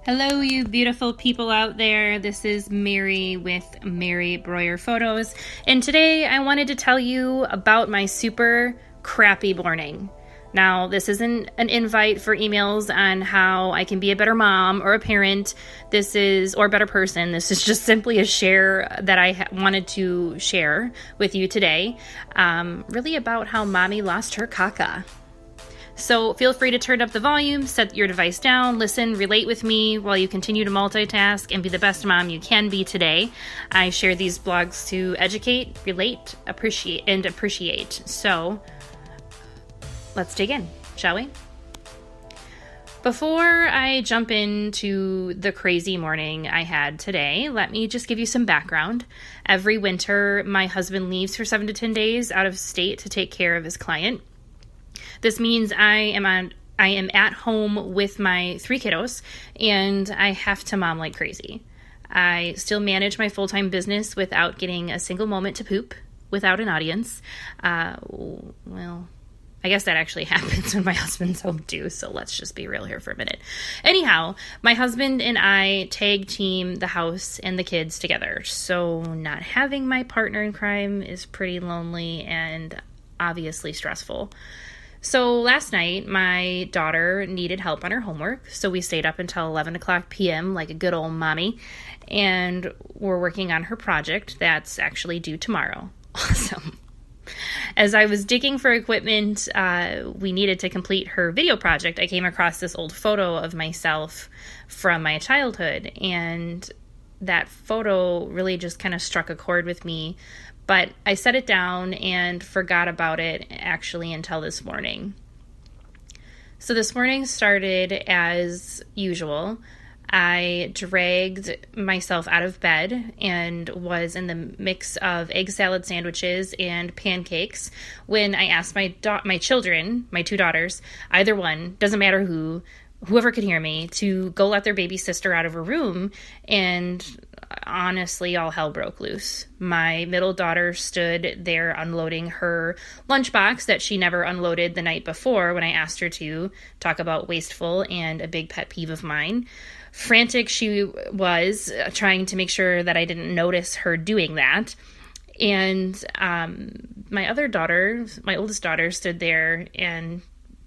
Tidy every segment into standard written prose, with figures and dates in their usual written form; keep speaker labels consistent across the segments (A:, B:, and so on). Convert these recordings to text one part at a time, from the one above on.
A: Hello, you beautiful people out there. This is Mary with Mary Breuer Photos, and today I wanted to tell you about my super crappy morning. Now, this isn't an invite for emails on how I can be a better mom or a parent. Or a better person. This is just simply a share that I wanted to share with you today, really about how mommy lost her caca. So feel free to turn up the volume, set your device down, listen, relate with me while you continue to multitask and be the best mom you can be today. I share these blogs to educate, relate, appreciate. So let's dig in, shall we? Before I jump into the crazy morning I had today, let me just give you some background. Every winter, my husband leaves for 7 to 10 days out of state to take care of his client. This means I am at home with my 3 kiddos, and I have to mom like crazy. I still manage my full-time business without getting a single moment to poop without an audience. Well, I guess that actually happens when my husband's home too, so let's just be real here for a minute. Anyhow, my husband and I tag team the house and the kids together, so not having my partner in crime is pretty lonely and obviously stressful. So last night, my daughter needed help on her homework, so we stayed up until 11 o'clock p.m. like a good old mommy, and we're working on her project that's actually due tomorrow. Awesome. As I was digging for equipment we needed to complete her video project, I came across this old photo of myself from my childhood, and that photo really just kind of struck a chord with me. But I set it down and forgot about it actually until this morning. So this morning started as usual. I dragged myself out of bed and was in the mix of egg salad sandwiches and pancakes when I asked my children, my 2 daughters, either one, doesn't matter whoever could hear me, to go let their baby sister out of her room, and honestly, all hell broke loose. My middle daughter stood there unloading her lunchbox that she never unloaded the night before when I asked her to. Talk about wasteful and a big pet peeve of mine. Frantic she was, trying to make sure that I didn't notice her doing that. And my oldest daughter, stood there and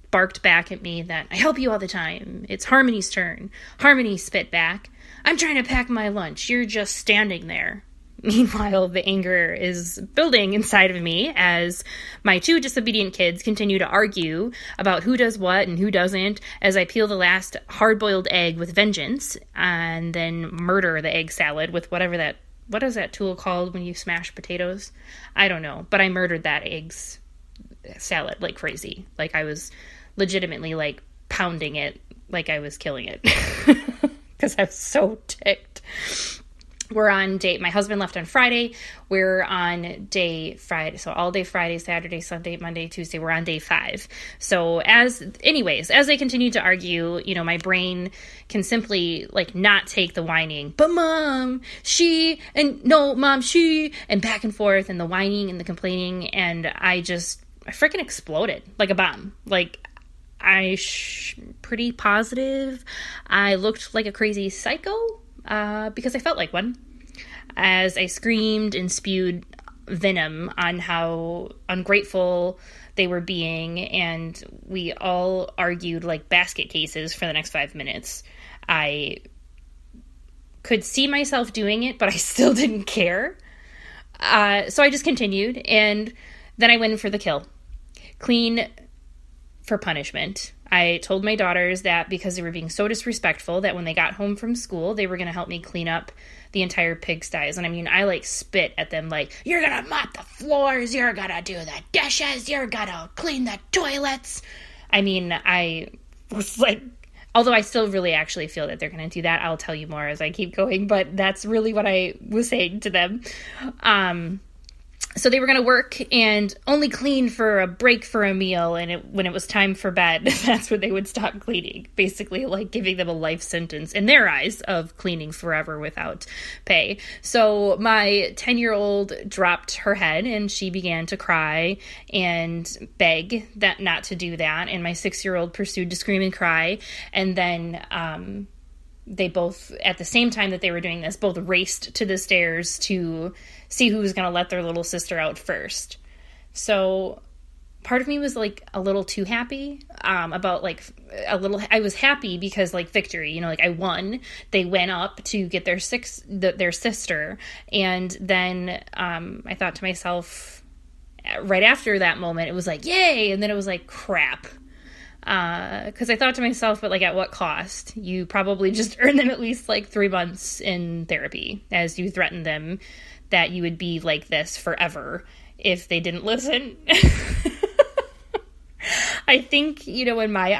A: barked back at me that I help you all the time. It's Harmony's turn. Harmony spit back, I'm trying to pack my lunch. You're just standing there. Meanwhile, the anger is building inside of me as my 2 disobedient kids continue to argue about who does what and who doesn't as I peel the last hard-boiled egg with vengeance and then murder the egg salad with what is that tool called when you smash potatoes? I don't know, but I murdered that eggs salad like crazy. Like I was legitimately like pounding it like I was killing it because I was so ticked. We're on my husband left on Friday. We're on day Friday. So all day Friday, Saturday, Sunday, Monday, Tuesday, we're on day 5. So as they continue to argue, my brain can simply like not take the whining, but mom, she, and no, mom, she, and back and forth and the whining and the complaining. And I freaking exploded like a bomb. Like pretty positive I looked like a crazy psycho because I felt like one as I screamed and spewed venom on how ungrateful they were being, and we all argued like basket cases for the next 5 minutes. I could see myself doing it, but I still didn't care. So I just continued, and then I went in for the kill. Clean for punishment. I told my daughters that because they were being so disrespectful that when they got home from school, they were going to help me clean up the entire pigsties. And I mean, I like spit at them like, you're going to mop the floors, you're going to do the dishes, you're going to clean the toilets. I mean, I was like, although I still really actually feel that they're going to do that. I'll tell you more as I keep going, but that's really what I was saying to them. So they were going to work and only clean for a break for a meal, and when it was time for bed, that's when they would stop cleaning, basically like giving them a life sentence in their eyes of cleaning forever without pay. So my 10-year-old dropped her head and she began to cry and beg that not to do that, and my 6-year-old pursued to scream and cry, and then they both, at the same time that they were doing this, both raced to the stairs to see who was going to let their little sister out first. So part of me was like a little too happy about like I was happy because like victory, you know, like I won. They went up to get their sister. And then I thought to myself right after that moment, it was like, yay. And then it was like, crap. Because I thought to myself, but like at what cost? You probably just earned them at least like 3 months in therapy as you threatened them that you would be like this forever if they didn't listen. I think, you know, in my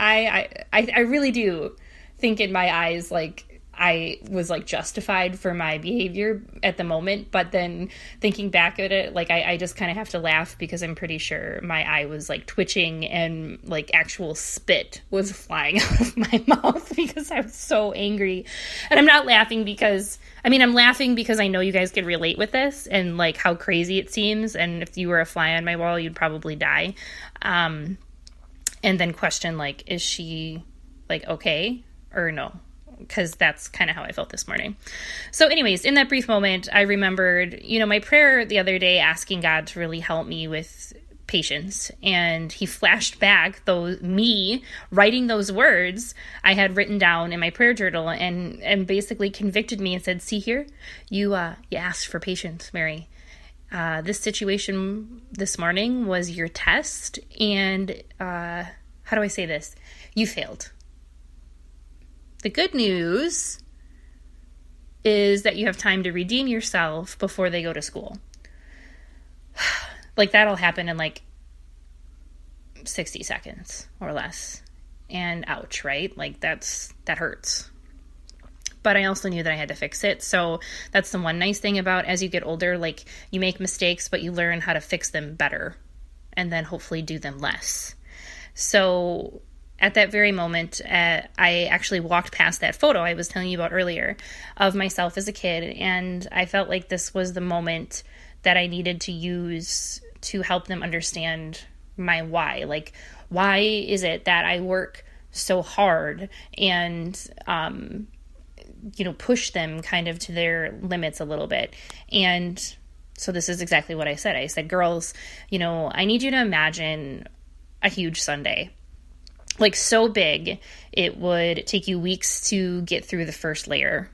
A: I really do think in my eyes, like, I was like justified for my behavior at the moment, but then thinking back at it, like I just kind of have to laugh because I'm pretty sure my eye was like twitching and like actual spit was flying out of my mouth because I was so angry. And I'm not laughing because, I mean, I'm laughing because I know you guys can relate with this and like how crazy it seems. And if you were a fly on my wall, you'd probably die. And then question like, is she like okay or no? Because that's kind of how I felt this morning. So anyways, in that brief moment, I remembered, you know, my prayer the other day asking God to really help me with patience. And he flashed back me writing those words I had written down in my prayer journal and basically convicted me and said, see here, you asked for patience, Mary. This situation this morning was your test. And how do I say this? You failed. The good news is that you have time to redeem yourself before they go to school. Like that'll happen in like 60 seconds or less. And ouch, right? Like that hurts. But I also knew that I had to fix it. So that's the one nice thing about as you get older, like you make mistakes, but you learn how to fix them better and then hopefully do them less. So at that very moment, I actually walked past that photo I was telling you about earlier of myself as a kid, and I felt like this was the moment that I needed to use to help them understand my why. Like, why is it that I work so hard and, you know, push them kind of to their limits a little bit? And so this is exactly what I said. I said, girls, you know, I need you to imagine a huge sundae. Like so big, it would take you weeks to get through the first layer.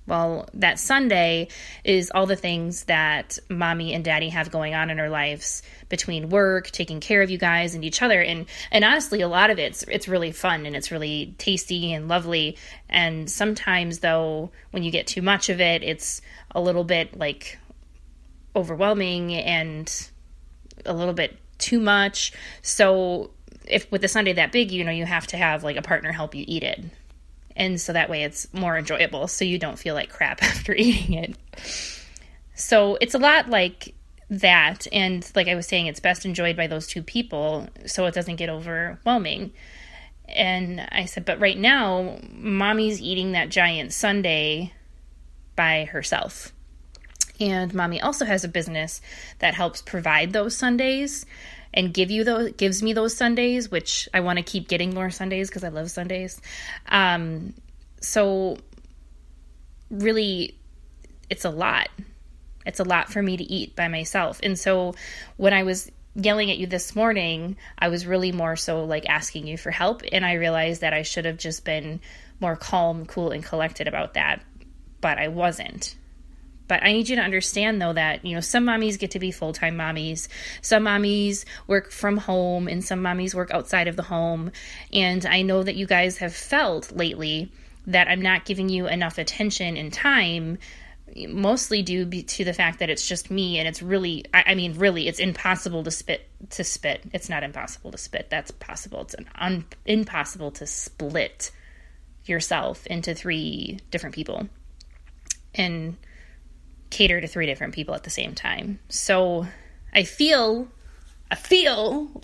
A: Well, that sundae is all the things that mommy and daddy have going on in our lives between work, taking care of you guys and each other. And honestly, a lot of it's really fun and it's really tasty and lovely. And sometimes though, when you get too much of it, it's a little bit like overwhelming and a little bit too much. So if with the sundae that big, you know, you have to have like a partner help you eat it. And so that way it's more enjoyable. So you don't feel like crap after eating it. So it's a lot like that. And like I was saying, it's best enjoyed by those two people so it doesn't get overwhelming. And I said, but right now, mommy's eating that giant sundae by herself. And mommy also has a business that helps provide those sundaes and gives me those sundaes, which I want to keep getting more sundaes because I love sundaes. So really, it's a lot. It's a lot for me to eat by myself. And so when I was yelling at you this morning, I was really more so like asking you for help. And I realized that I should have just been more calm, cool, and collected about that. But I wasn't. But I need you to understand, though, that, you know, some mommies get to be full-time mommies. Some mommies work from home and some mommies work outside of the home. And I know that you guys have felt lately that I'm not giving you enough attention and time, mostly due to the fact that it's just me. And it's really, I mean, really, it's impossible to spit. It's not impossible to spit. That's possible. It's impossible to split yourself into 3 different people. And cater to 3 different people at the same time. So I feel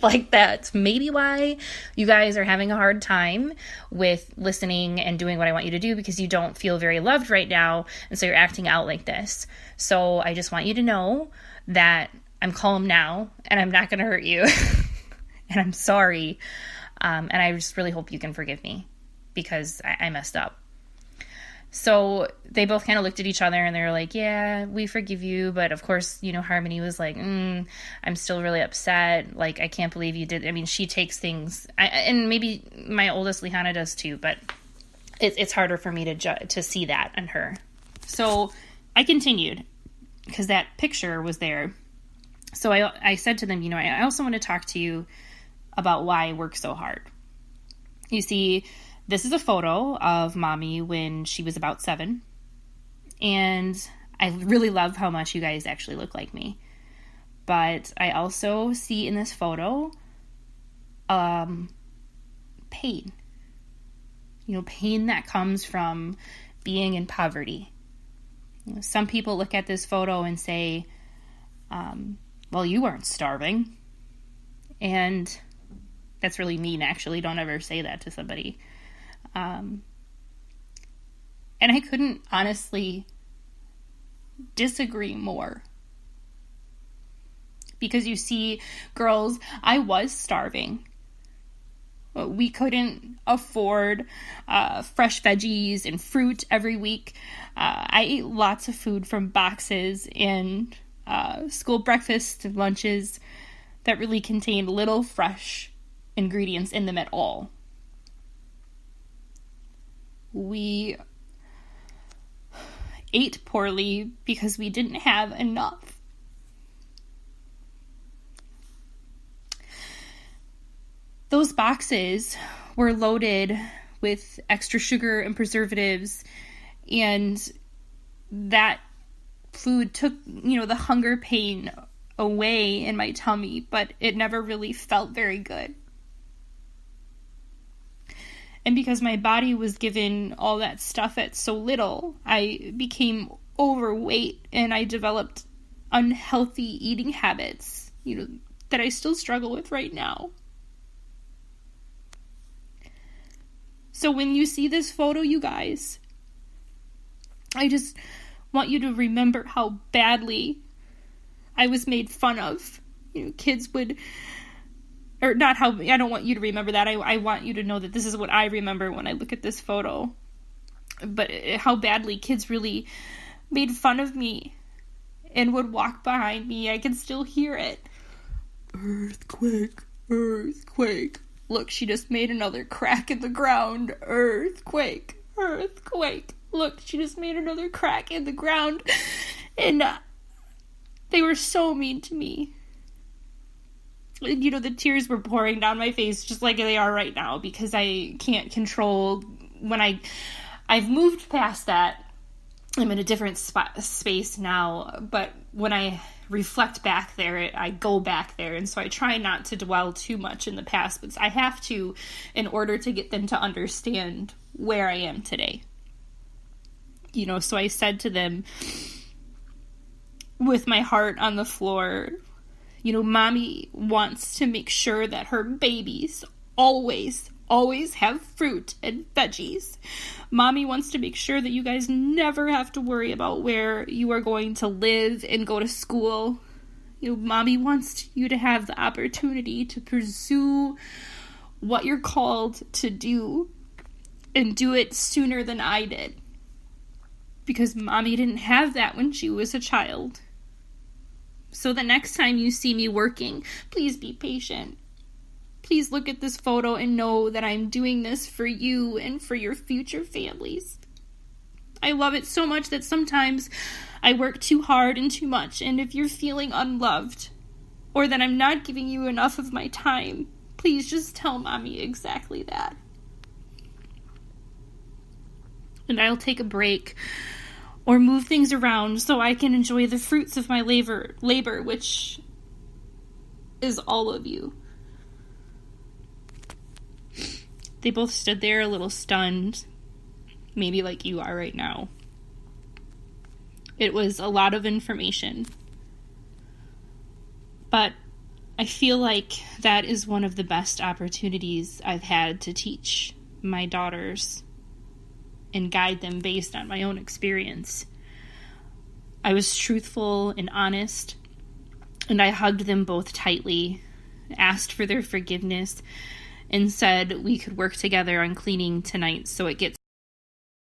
A: like that's maybe why you guys are having a hard time with listening and doing what I want you to do, because you don't feel very loved right now. And so you're acting out like this. So I just want you to know that I'm calm now and I'm not going to hurt you. And I'm sorry. And I just really hope you can forgive me because I messed up. So they both kind of looked at each other and they were like, yeah, we forgive you. But of course, Harmony was like, I'm still really upset. Like, I can't believe you did. I mean, she takes things, and maybe my oldest Lihanna does too, but it's harder for me to see that in her. So I continued because that picture was there. So I said to them, I also want to talk to you about why I work so hard. You see, this is a photo of Mommy when she was about 7. And I really love how much you guys actually look like me. But I also see in this photo pain. Pain that comes from being in poverty. Some people look at this photo and say, well, you weren't starving. And that's really mean, actually. Don't ever say that to somebody. And I couldn't honestly disagree more. Because you see, girls, I was starving. We couldn't afford fresh veggies and fruit every week. I ate lots of food from boxes and school breakfasts and lunches that really contained little fresh ingredients in them at all. We ate poorly because we didn't have enough. Those boxes were loaded with extra sugar and preservatives, and that food took, the hunger pain away in my tummy, but it never really felt very good. And because my body was given all that stuff at so little, I became overweight and I developed unhealthy eating habits, that I still struggle with right now. So when you see this photo, you guys, I just want you to remember how badly I was made fun of. Kids would... Or not how, I don't want you to remember that. I want you to know that this is what I remember when I look at this photo. But how badly kids really made fun of me and would walk behind me. I can still hear it. Earthquake, earthquake. Look, she just made another crack in the ground. Earthquake, earthquake. Look, she just made another crack in the ground. And they were so mean to me. The tears were pouring down my face just like they are right now because I can't control when I've moved past that. I'm in a different space now, but when I reflect back there, I go back there, and so I try not to dwell too much in the past, but I have to in order to get them to understand where I am today. So I said to them with my heart on the floor, Mommy wants to make sure that her babies always have fruit and veggies. Mommy wants to make sure that you guys never have to worry about where you are going to live and go to school. Mommy wants you to have the opportunity to pursue what you're called to do and do it sooner than I did. Because Mommy didn't have that when she was a child. So the next time you see me working, please be patient. Please look at this photo and know that I'm doing this for you and for your future families. I love it so much that sometimes I work too hard and too much, and if you're feeling unloved or that I'm not giving you enough of my time, please just tell Mommy exactly that. And I'll take a break or move things around so I can enjoy the fruits of my labor, which is all of you. They both stood there a little stunned, maybe like you are right now. It was a lot of information. But I feel like that is one of the best opportunities I've had to teach my daughters and guide them based on my own experience. I was truthful and honest, and I hugged them both tightly, asked for their forgiveness, and said we could work together on cleaning tonight so it gets